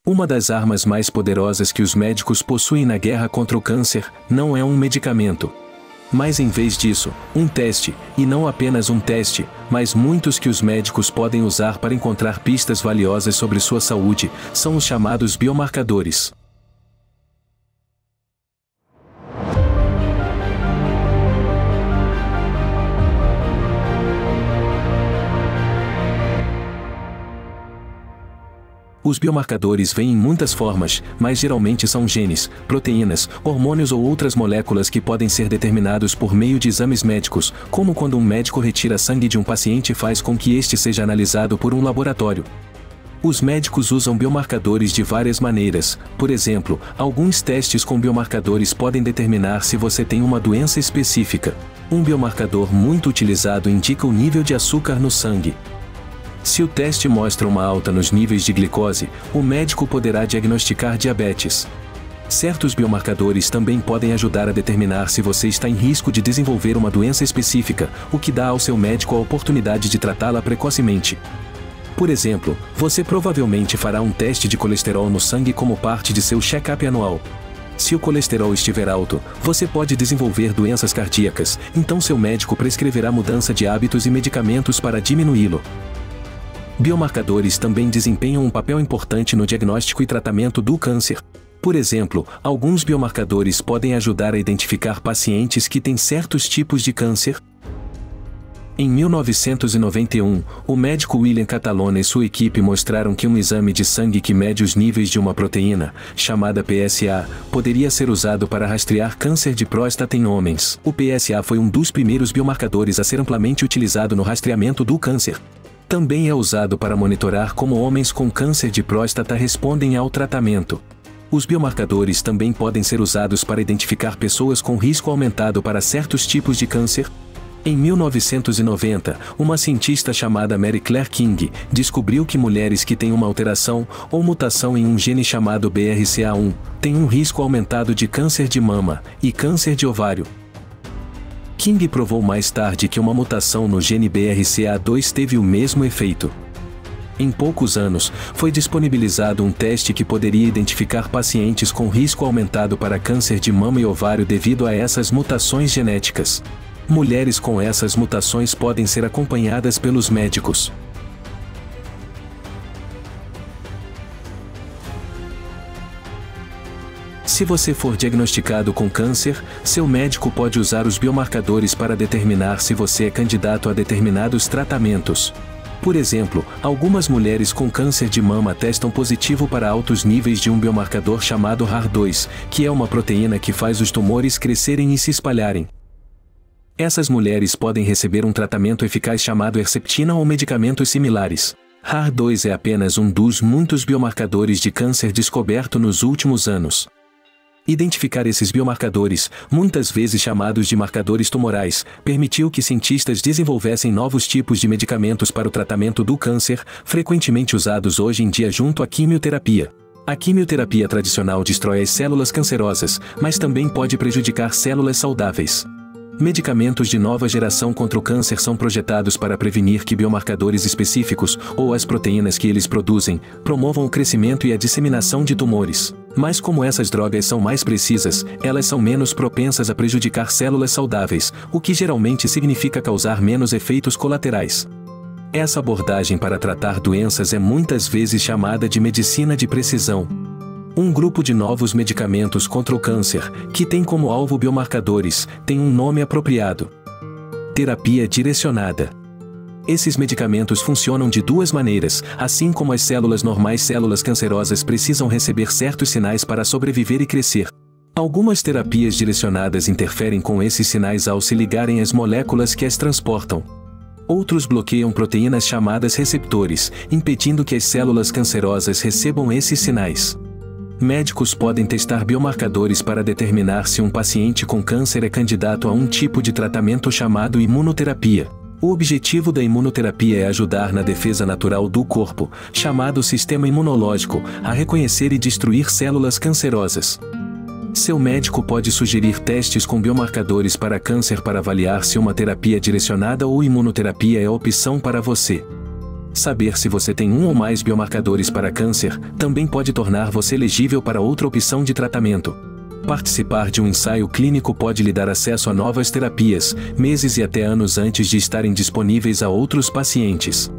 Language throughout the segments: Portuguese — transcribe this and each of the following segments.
Uma das armas mais poderosas que os médicos possuem na guerra contra o câncer não é um medicamento, mas em vez disso, um teste, e não apenas um teste, mas muitos que os médicos podem usar para encontrar pistas valiosas sobre sua saúde, são os chamados biomarcadores. Os biomarcadores vêm em muitas formas, mas geralmente são genes, proteínas, hormônios ou outras moléculas que podem ser determinados por meio de exames médicos, como quando um médico retira sangue de um paciente e faz com que este seja analisado por um laboratório. Os médicos usam biomarcadores de várias maneiras. Por exemplo, alguns testes com biomarcadores podem determinar se você tem uma doença específica. Um biomarcador muito utilizado indica o nível de açúcar no sangue. Se o teste mostra uma alta nos níveis de glicose, o médico poderá diagnosticar diabetes. Certos biomarcadores também podem ajudar a determinar se você está em risco de desenvolver uma doença específica, o que dá ao seu médico a oportunidade de tratá-la precocemente. Por exemplo, você provavelmente fará um teste de colesterol no sangue como parte de seu check-up anual. Se o colesterol estiver alto, você pode desenvolver doenças cardíacas, então seu médico prescreverá mudança de hábitos e medicamentos para diminuí-lo. Biomarcadores também desempenham um papel importante no diagnóstico e tratamento do câncer. Por exemplo, alguns biomarcadores podem ajudar a identificar pacientes que têm certos tipos de câncer. Em 1991, o médico William Catalona e sua equipe mostraram que um exame de sangue que mede os níveis de uma proteína, chamada PSA, poderia ser usado para rastrear câncer de próstata em homens. O PSA foi um dos primeiros biomarcadores a ser amplamente utilizado no rastreamento do câncer. Também é usado para monitorar como homens com câncer de próstata respondem ao tratamento. Os biomarcadores também podem ser usados para identificar pessoas com risco aumentado para certos tipos de câncer. Em 1990, uma cientista chamada Mary Claire King descobriu que mulheres que têm uma alteração ou mutação em um gene chamado BRCA1 têm um risco aumentado de câncer de mama e câncer de ovário. King provou mais tarde que uma mutação no gene BRCA2 teve o mesmo efeito. Em poucos anos, foi disponibilizado um teste que poderia identificar pacientes com risco aumentado para câncer de mama e ovário devido a essas mutações genéticas. Mulheres com essas mutações podem ser acompanhadas pelos médicos. Se você for diagnosticado com câncer, seu médico pode usar os biomarcadores para determinar se você é candidato a determinados tratamentos. Por exemplo, algumas mulheres com câncer de mama testam positivo para altos níveis de um biomarcador chamado HER2, que é uma proteína que faz os tumores crescerem e se espalharem. Essas mulheres podem receber um tratamento eficaz chamado Herceptina ou medicamentos similares. HER2 é apenas um dos muitos biomarcadores de câncer descoberto nos últimos anos. Identificar esses biomarcadores, muitas vezes chamados de marcadores tumorais, permitiu que cientistas desenvolvessem novos tipos de medicamentos para o tratamento do câncer, frequentemente usados hoje em dia junto à quimioterapia. A quimioterapia tradicional destrói as células cancerosas, mas também pode prejudicar células saudáveis. Medicamentos de nova geração contra o câncer são projetados para prevenir que biomarcadores específicos, ou as proteínas que eles produzem, promovam o crescimento e a disseminação de tumores. Mas como essas drogas são mais precisas, elas são menos propensas a prejudicar células saudáveis, o que geralmente significa causar menos efeitos colaterais. Essa abordagem para tratar doenças é muitas vezes chamada de medicina de precisão. Um grupo de novos medicamentos contra o câncer, que tem como alvo biomarcadores, tem um nome apropriado: terapia direcionada. Esses medicamentos funcionam de duas maneiras, assim como as células normais. Células cancerosas precisam receber certos sinais para sobreviver e crescer. Algumas terapias direcionadas interferem com esses sinais ao se ligarem às moléculas que as transportam. Outros bloqueiam proteínas chamadas receptores, impedindo que as células cancerosas recebam esses sinais. Médicos podem testar biomarcadores para determinar se um paciente com câncer é candidato a um tipo de tratamento chamado imunoterapia. O objetivo da imunoterapia é ajudar na defesa natural do corpo, chamado sistema imunológico, a reconhecer e destruir células cancerosas. Seu médico pode sugerir testes com biomarcadores para câncer para avaliar se uma terapia direcionada ou imunoterapia é a opção para você. Saber se você tem um ou mais biomarcadores para câncer também pode tornar você elegível para outra opção de tratamento. Participar de um ensaio clínico pode lhe dar acesso a novas terapias, meses e até anos antes de estarem disponíveis a outros pacientes.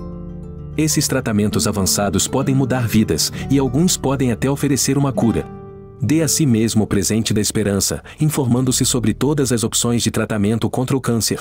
Esses tratamentos avançados podem mudar vidas, e alguns podem até oferecer uma cura. Dê a si mesmo o presente da esperança, informando-se sobre todas as opções de tratamento contra o câncer.